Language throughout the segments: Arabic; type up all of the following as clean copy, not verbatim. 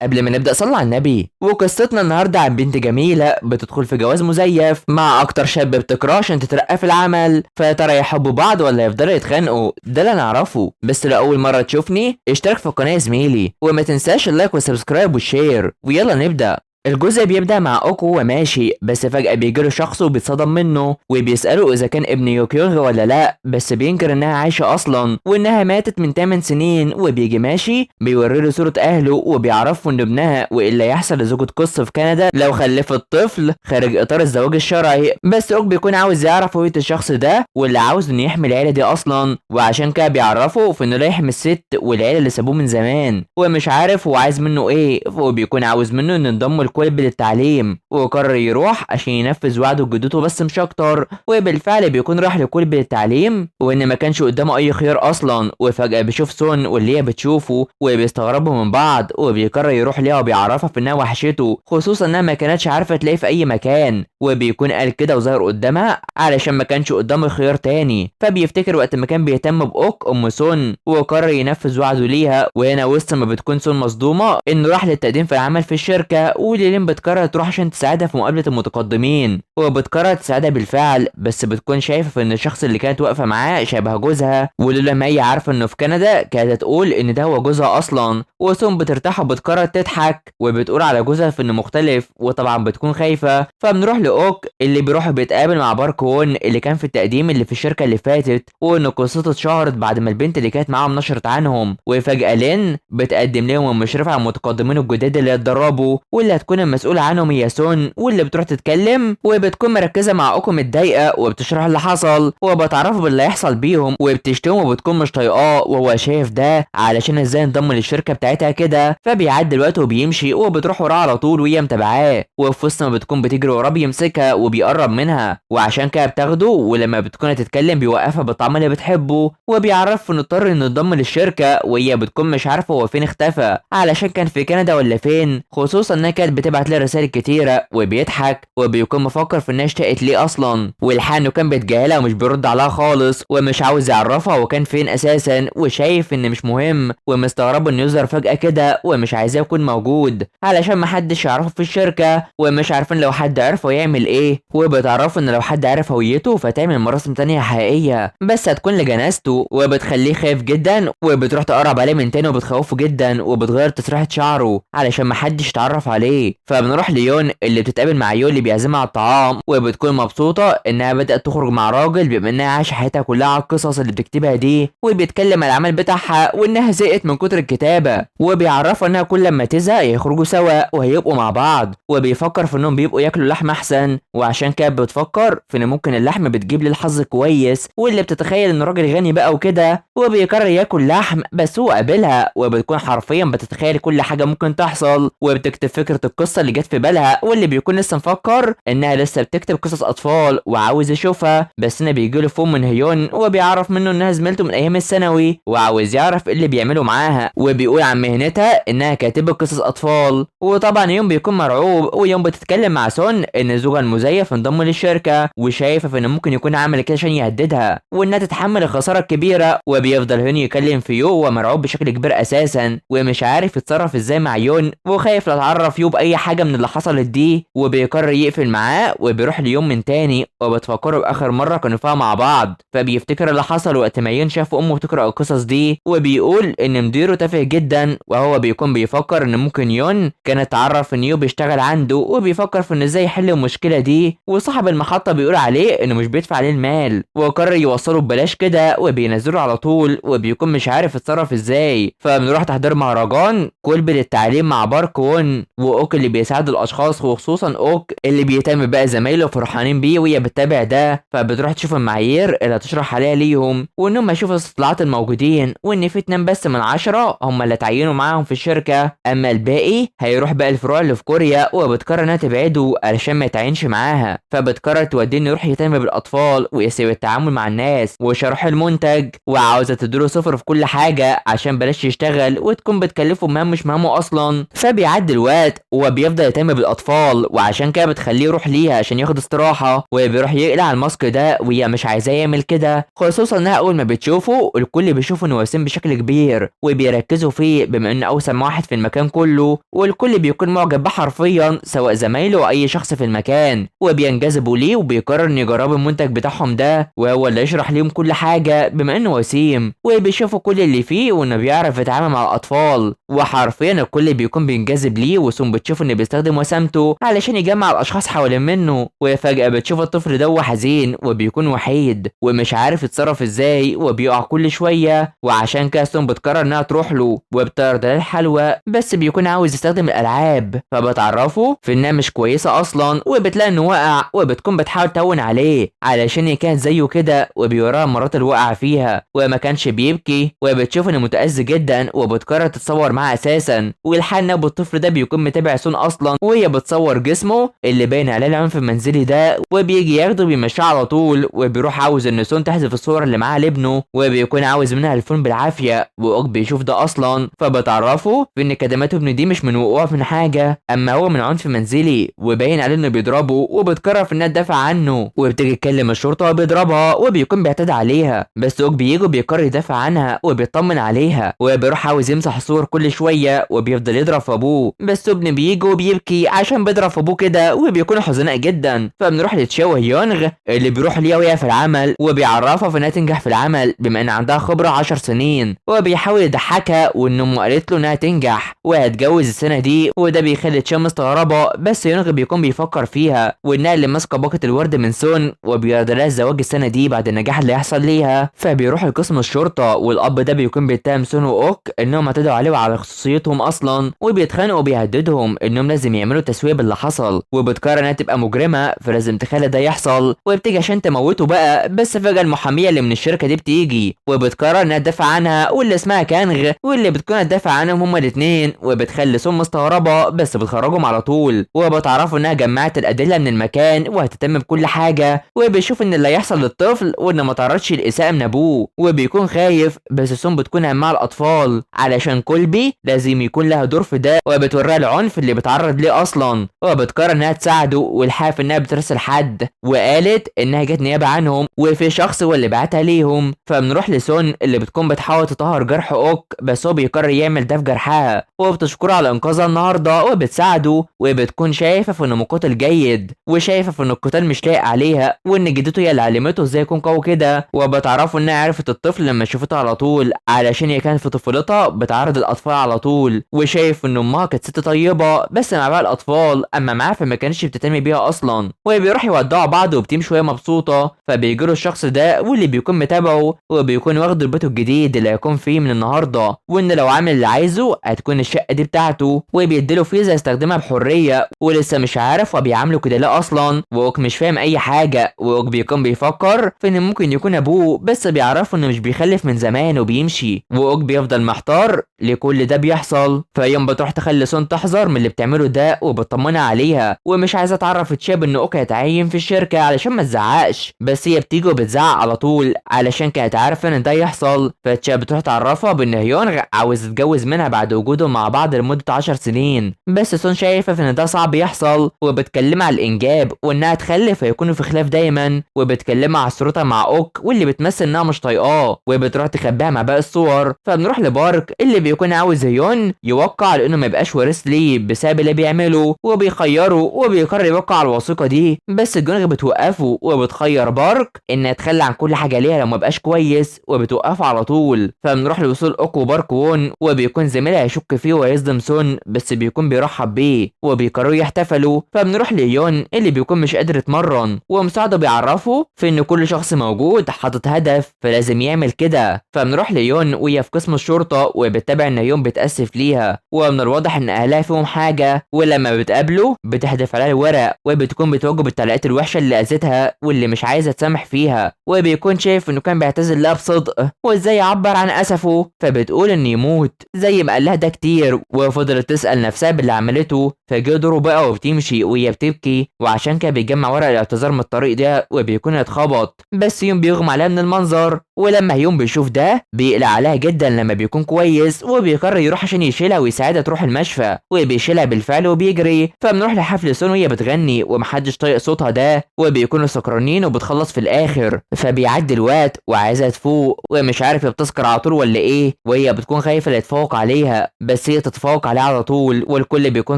قبل ما نبدأ صلى على النبي. وقصتنا النهاردة عن بنت جميلة بتدخل في جواز مزيف مع أكتر شاب بتكرهه عشان تترقى في العمل. فيا ترى يحبوا بعض ولا يفضلوا يتخانقوا؟ ده اللي نعرفه. بس لو أول مرة تشوفني اشترك في القناة يا زميلي، وما تنساش اللايك والسبسكرايب والشير، ويلا نبدأ. الجزء بيبدأ مع اوكو وهو ماشي، بس فجأة بيجيله شخص وبيتصدم منه وبيسأله إذا كان ابن يوكيونغ ولا لأ، بس بينكر إنها عايشة أصلا وإنها ماتت من 8 سنين. وبيجي ماشي بيوريله صورة أهله وبيعرفوا إن ابنها وإيه اللي هيحصل لزوجة قص في كندا لو خلفت طفل خارج إطار الزواج الشرعي. بس اوك بيكون عاوز يعرف هوية الشخص ده واللي عاوز إنه يحمي العيلة دي أصلا، وعشان كده بيعرفه في إنه لا يحمي الست والعيلة اللي سابوه من زمان، ومش عارف هو عايز منه إيه. فهو بيكون عاوز منه إنه ينضم الكل للتعليم، وقرر يروح عشان ينفذ وعده لجدته بس مش اكتر. وبالفعل بيكون راح لكل للتعليم وان ما كانش قدامه اي خيار اصلا. وفجأة بيشوف سون واللي هي بتشوفه وبيستغربوا من بعض، وبيقرر يروح ليها وبيعرفها في انها وحشته، خصوصا انها ما كانتش عارفه تلاقيه في اي مكان. وبيكون قال كده وظهر قدامها علشان ما كانش قدامه خيار تاني. فبيفتكر وقت ما كان بيهتم باوك ام سون وقرر ينفذ وعده ليها. وهنا وسط ما بتكون سون مصدومه انه راح للتقديم في العمل في الشركه، وليلين بتقرر تروح عشان تساعدها في مقابله المتقدمين. وبتقرر تساعدها بالفعل، بس بتكون شايفه ان الشخص اللي كانت واقفه معاه شبه جوزها، ولولا ما هي عارفه انه في كندا كانت هتقول ان ده هو جوزها اصلا. وسون بترتاح وبتقرر تضحك وبتقول على جوزها في انه مختلف، وطبعا بتكون خايفه. فبنروح لاوك اللي بيروح بيتقابل مع بارك وون اللي كان في التقديم اللي في الشركه اللي فاتت، وان قصته اتشهرت بعد ما البنت اللي كانت معاهم نشرت عنهم. وفجاه لين بتقدم لهم المشرفه على المتقدمين الجداد اللي هيتدربوا واللي هتكون المسؤوله عنهم هي سون، واللي بتروح تتكلم وبتكون مركزه مع اوكو متضايقه وبتشرح اللي حصل وبتعرفه باللي هيحصل بيهم، وبتشتمه وبتكون مش طايقاه وهو شايف ده علشان ازاي انضم للشركه بتاعتها كده. فبيعدي الوقت وبيمشي وبتروح وراه على طول وهي متابعاه، وفي وسط ما بتكون بتجري وراه بيمسكها وبيقرب منها وعشان كده بتاخده. ولما بتكون تتكلم بيوقفها بالطعم اللي بتحبه وبيعرف انه اضطر انه ينضم للشركه، وهي بتكون مش عارفه هو فين اختفى علشان كان في كندا ولا فين، خصوصا انها كانت بتبعت له رسائل كتيره. وبيضحك وبيكون مفكر في انها اشتقت ليه اصلا، والحقيقه انه كان بيتجاهلها ومش بيرد عليها خالص ومش عاوز يعرفها هو كان فين اساسا، وشايف ان مش مهم ومستغرب انه يظهر فجاه كده ومش عايزاه يكون موجود علشان محدش يعرفه في الشركه، ومش عارفين لو حد عرفه يعمل ايه. وبتعرفوا ان لو حد عرف هويته فتعمل مراسم تانية حقيقيه بس هتكون لجنازته، وبتخليه خايف جدا وبتروح تقرب عليه من تاني وبتخوفه جدا وبتغير تسريحه شعره علشان محدش يتعرف عليه. فبنروح ليون اللي بتتقابل مع يو اللي بيعزمها على الطعام، وبتكون مبسوطه انها بدات تخرج مع راجل بما انها عايشه حياتها كلها على القصص اللي بتكتبها دي، وبيتكلم عن العمل بتاعها وانها زهقت من كتر الكتابه، وبيعرفها انها كل لما تزهق يخرجوا سوا وهيبقوا مع بعض. وبيفكر في انهم بيبقوا ياكلوا لحم احسن، وعشان كده بتفكر في ان ممكن اللحم بتجيب لي الحظ كويس، واللي بتتخيل ان راجل غني بقى وكده، وبيقرر ياكل لحم. بس هو قابلها وبتكون حرفيا بتتخيل كل حاجه ممكن تحصل، وبتكتب فكره القصه اللي جت في بالها، واللي بيكون لسه مفكر انها لسه بتكتب قصص اطفال وعاوز يشوفها. بس هنا بيجيله فون من هيون وبيعرف منه انها زميلته من ايام الثانوي وعاوز يعرف ايه اللي بيعمله معاها، وبيقول عن مهنتها انها كاتبه قصص اطفال. وطبعا يوم بيكون مرعوب، ويوم بتتكلم مع سون ان زوجها المزيف انضم للشركه وشايفه في انه ممكن يكون عامل كده عشان يهددها وانها تتحمل الخساره الكبيره. وبيفضل هيون يكلم في يو ومرعوب بشكل كبير اساسا ومش عارف يتصرف ازاي مع يون، وخايف لا تعرف يو باي حاجه من اللي حصلت دي. وبيقرر يقفل معاه وبيروح ليوم من تاني وبتفكروا باخر مره كانوا فيها مع بعض. فبيفتكر اللي حصل وقت ما يون شاف امه بتقرا القصص دي، وبيقول ان مديره تافه جدا، وهو بيكون بيفكر ان ممكن يون كانت تعرف ان يو بيشتغل عنده، وبيفكر في انه ازاي يحل المشكله دي. وصاحب المحطه بيقول عليه انه مش بيدفع عليه المال وقرر يوصله ببلاش كده وبينزله على طول، وبيكون مش عارف يتصرف ازاي. فبنروح تحضير مهرجان كلب للتعليم مع بارك وون واوك اللي بيساعد الاشخاص، وخصوصا اوك اللي بيهتم بقى زمايله فرحانين بيه وهي بتتابع ده. فبتروح تشوف المعايير اللي هتشرح عليها ليهم، وانهم هيشوفوا الاستطلاعات الموجودين وان في 2 بس من 10 هم اللي اتعينوا معاهم في الشركه، اما الباقي هيروح بقى الفروع اللي في كوريا. وبتقرر انها تبعده علشان ما يتعينش معاها، فبتقرر توديه انه يروح يهتم بالاطفال ويسيب التعامل مع الناس وشرح المنتج، وعاوزه تديله صفر في كل حاجه عشان بلاش يشتغل وتكون بتكلفه مهام مش مهامه اصلا. فبيعدي الوقت هو بيفضل يهتم بالاطفال، وعشان كده بتخليه يروح ليها عشان ياخد استراحه، وبيروح يقلع الماسك ده وهي مش عايزاه يعمل كده، خصوصا انها اول ما بتشوفه الكل بيشوف انه وسيم بشكل كبير وبيركزوا فيه بما انه اوسم واحد في المكان كله، والكل بيكون معجب بيه حرفيا سواء زمايله او اي شخص في المكان، وبينجذبوا ليه وبيقرر انه يجرب المنتج بتاعهم ده، وهو اللي يشرح ليهم كل حاجه بما انه وسيم، وبيشوفوا كل اللي فيه وانه بيعرف يتعامل مع الاطفال، وحرفيا الكل بيكون بينجذب ليه، وسوم بتشوف انه بيستخدم وسامته علشان يجمع الاشخاص حوالين منه، وفجاه بتشوف الطفل ده حزين وبيكون وحيد ومش عارف يتصرف ازاي وبيقع كل شويه، وعشان كده سوم بتقرر انها تروح له وبتعرض عليه الحلوى، بس بيكون عاوز يستخدم الالعاب، فبتعرفه في انها مش كويسه اصلا، وبتلاقي انه وقع وبتكون بتحاول تهون عليه علشان كان زيه كده، وبيوراها المرات اللي وقع فيها وما كانش بيبكي، وبتشوف انه متأذي جدا وبتقرر تتصور معاه اساسا، والحال ان الطفل ده بيكون متابع سون اصلا، وهي بتصور جسمه اللي باين عليه العنف المنزلي ده، وبيجي ياخده بيمشيه على طول، وبيروح عاوز ان سون تحذف الصور اللي معاها لابنه، وبيكون عاوز منها الفون بالعافيه، واوك بيشوف ده اصلا، فبتعرفه في ان كدمات ابنه دي مش من وقوع من حاجه، اما هو من عنف منزلي وباين عليه انه بيضربه، وبتقرر في انها تدافع عنه، وبتيجي تكلم الشرطه وبيضربها وبيكون بيعتدي عليها، بس اوك بيجي بيقرر يدافع عنها وبيطمن عليها، وبيروح عاوز يمسح الصور كل شويه وبيفضل يضرب في ابوه، بس ابنه بيجي وبيبكي عشان بيضرب في ابوه كده وبيكون حزناء جدا، فبنروح لتشاو هيونغ اللي بيروح ليها وهي في العمل، وبيعرفها في انها تنجح في العمل بما ان عندها خبره 10 سنين، وبيحاول يضحكها وان امه قالت له انها تنجح وهتجوز السنه دي، وده بيخلي تشاو مستغربه، بس يونغ بيكون بيفكر فيها وانها اللي ماسكه باقه الورد من سون، وبيرضى لها الزواج السنه دي بعد النجاح اللي هيحصل ليها، فبيروح لقسم الشرطه، والاب ده بيكون بيتهم سون واوك انهم اعتدوا عليه وعلى خصوصيتهم اصلا، وبيتخانقوا وبيهددهم انهم لازم يعملوا تسويه باللي حصل، وبتقرر انها تبقى مجرمه فلازم تخلي ده يحصل، وبتيجي عشان تموته بقى، بس فجاه المحاميه اللي من الشركه دي بتيجي وبتقرر انها تدافع عنها واللي اسمها كانغ، واللي بتكون هتدافع عنهم هما الاثنين، وبتخلي سون مستغربه بس بتخرجهم على طول، وبتعرفوا انها جمعت الادله من المكان وهتهتم بكل حاجه، وبيشوف ان اللي هيحصل للطفل وان ما تعرضش الاساءه من ابوه، وبيكون خايف، بس سون بتكون همها الاطفال علشان كولبي لازم يكون لها دور في ده، وبتوريها العنف اللي بتعرض ليه اصلا، وبتقرر انها تساعده، والحاف انها بترسل حد وقالت انها جت نيابه عنهم وفي شخص هو اللي بعتها ليهم، فبنروح لسون اللي بتكون بتحاول تطهر جرح اوك، بس هو بيقرر يعمل ده في جرحها، وبتشكره على انقاذها النهارده وبتساعده، وبتكون شايفه في انه مقاتل جيد، وشايفه في ان القتال مش لايق عليها، وان جدته هي اللي علمته ازاي يكون قوي كده، وبتعرفوا انها عرفت الطفل لما شافته على طول علشان هي كانت في طفولتها بتعرض الاطفال على طول، وشايف ان امها كانت ست طيبه بس مع بقى الاطفال، اما معاها فما كانتش بتهتم بيها اصلا، وبيروح يودعوا بعض وبتمشي وهي مبسوطه، فبيجروا الشخص ده واللي بيكون متابعه، وبيكون واخد البيت الجديد اللي هيكون فيه من النهارده، وان لو عامل اللي عايزه هتكون الشقه دي بتاعته، وبيديله فيزا يستخدمها بحريه، ولسه مش عارف وبيعامله كده ليه اصلا، واوك مش فاهم اي حاجه، واوك بيكون بيفكر في ان ممكن يكون ابوه، بس بيعرفوا انه مش بيخلف من زمان وبيمشي، واوك بيفضل محتار لكل ده بيحصل، فيوم بتروح تخلي سون تحذر من اللي بتعمله ده وبتطمنها عليها، ومش عايزه تعرف تشاب ان اوك هيتعين في الشركه علشان ما تزعقش، بس هي بتيجي وبتزعق على طول علشان كانت عارفه ان ده يحصل، فتشاب بتروح تعرفها بان هيونغ عاوز يتجوز منها بعد وجودهم مع بعض لمده 10 سنين، بس سون شايفه ان ده صعب يحصل، وبتكلمها على الانجاب وانها تخلف هيكونوا في خلاف دايما، وبتكلمها على صورتها مع اوك واللي بتمثل انها مش طايقاه، وبتروح تخبيها مع باقي الصور، فبنروح لبارك اللي بيكون عاوز هيون يوقع لانه ما يبقاش وارث ليه بسبب اللي بيعمله، وبيخيره وبيقرر يوقع على الوثيقه دي، بس جونغ بتوقفه وبتخير بارك انها تخلى عن كل حاجه ليها لو ما بقاش كويس، وبتوقفه على طول، فبنروح لوصول اوك وبارك وون، وبيكون زميلها هيشك فيه ويصدم سون بس بيكون بيرحب بيه، وبيقرروا يحتفلوا، فبنروح ليون اللي بيكون مش قادر يتمرن، ومساعده بيعرفه في ان كل شخص موجود حاطط هدف فلازم يعمل كده، فبنروح ليون وهي في قسم الشرطه وبتتابع ان يون بتاسف ليها، ومن الواضح ان اهلها فيهم حاجه، ولما بتقابله بتحدف عليها الورق، وبتكون بتواجه بالتعليقات الوحشه اللي اذتها واللي مش عايزه تسامح فيها، وبيكون شايف انه كان بيعتذر لها بصدق وازاي يعبر عن اسفه، فبتقول ان يموت زي ما قال لها ده كتير، وفضلت تسال نفسها باللي عملته، فجه دوره بقى وبتمشي وهي بتبكي، وعشان كده بيجمع ورق الاعتذار من الطريق ده وبيكون اتخبط، بس يوم بيغمى عليها من المنظر، ولما يوم بيشوف ده بيقلق عليها جدا لما بيكون كويس، وبيقرر يروح عشان يشيلها ويساعدها تروح المشفى، وبيشيل بيشيلها بالفعل وبيجري. فبنروح لحفل سون وهي بتغني ومحدش طايق صوتها ده، وبيكونوا سكرانين وبتخلص في الاخر. فبيعدي الوقت وعايزه تفوق ومش عارف هي بتسكر على طول ولا ايه، وهي بتكون خايفه لا يتفوق عليها، بس هي تتفوق عليه على طول والكل بيكون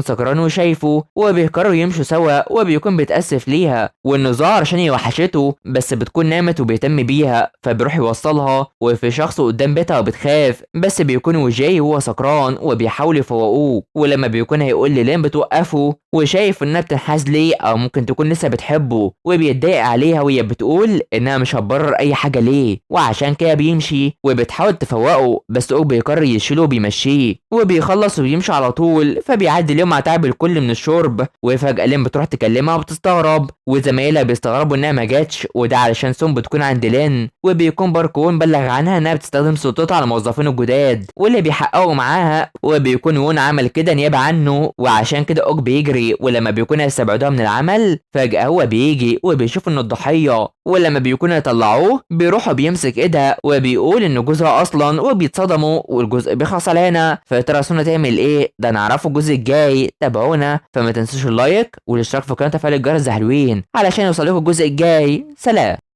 سكران وشايفه، وبيقرروا يمشوا سوا وبيكون بيتاسف ليها وانه ظهر عشان هي وحشته، بس بتكون نامت وبيهتم بيها. فبيروح يوصلها وفي شخص قدام بيتها وبتخاف، بس بيكون وجاي وهو سكران وبيحاول يفوقوه. ولما بيكون هيقول لين بتوقفه وشايف انها بتنحاز ليه او ممكن تكون لسه بتحبه، وبيتضايق عليها وهي بتقول انها مش هتبرر اي حاجه ليه، وعشان كده بيمشي وبتحاول تفوقه، بس اوك بيقرر يشيله وبيمشيه وبيخلص وبيمشي على طول. فبيعدي اليوم مع تعب الكل من الشرب، وفجاه لين بتروح تكلمها وبتستغرب، وزمايلها بيستغربوا انها ما جاتش، وده علشان سون بتكون عند لين، وبيكون باركون بلغ عنها انها بتستخدم سلطتها على الموظفين الجداد واللي بيحققوا معاها، وبيكون وون عمل كده نيابه عنه، وعشان كده اوك بيجري. ولما بيكون هيستبعدوها من العمل فجاه هو بيجي وبيشوف انه الضحيه، ولما بيكونوا يطلعوه بيروحوا بيمسك ايدها وبيقول انه جوزها اصلا، وبيتصدموا والجزء بيخلص على هنا. فيا ترى سونا تعمل ايه؟ ده نعرفه الجزء الجاي. تابعونا، فما تنسوش اللايك والاشتراك في القناه وتفعيل الجرس ده حلوين علشان يوصلكوا الجزء الجاي. سلام.